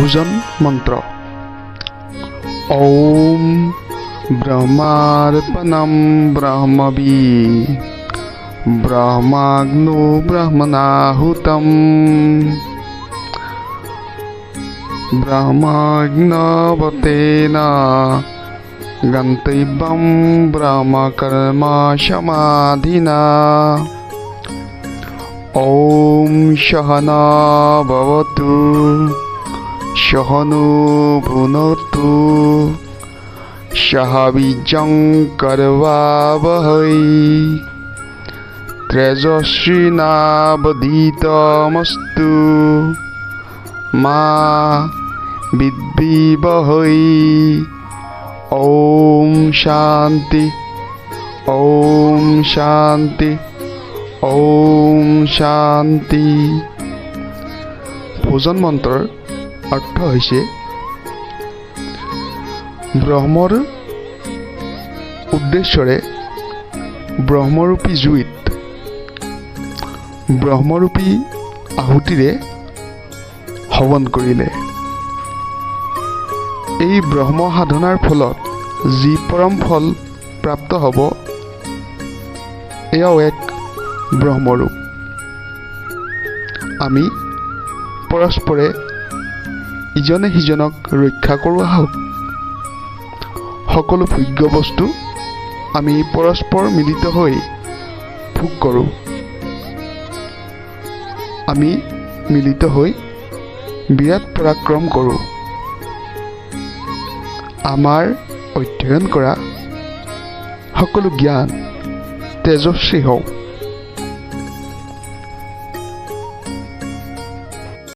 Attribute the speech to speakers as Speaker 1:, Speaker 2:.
Speaker 1: ভোজন মন্ত্ৰ। ॐ ब्रह्मार्पणं ब्रह्मवि ब्रह्माग्नो ब्रह्मणाहुतं ब्रह्माग्नवतेन गन्तव्यं ब्रह्मकर्म समाधिना। ॐ सहना भवतु सहनो भुनक्तु सह वीर्यं करवावहै तेजस्विनावधीतमस्तु मा विद्विषावहै। ॐ शान्ति ॐ शान्ति ॐ शान्ति। ভোজন মন্ত্ৰৰ অৰ্থ হৈছে ব্ৰহ্মৰ উদ্দেশ্যৰে ব্ৰহ্মৰূপী জুইত ব্ৰহ্মৰূপী আহুতিৰে হৱন কৰিলে। এই ব্ৰহ্ম সাধনাৰ ফলত যি পৰম ফল প্ৰাপ্ত হ'ব এয়াও এক ব্ৰহ্মৰূপ। আমি পৰস্পৰে ইজনে সিজনক ৰক্ষা কৰোঁ আহক। সকলো ভোগ্য বস্তু আমি পৰস্পৰ মিলিত হৈ ভোগ কৰোঁ। আমি মিলিত হৈ বিৰাট পৰাক্ৰম কৰোঁ। আমাৰ অধ্যয়ন কৰা সকলো জ্ঞান তেজস্বী হওক।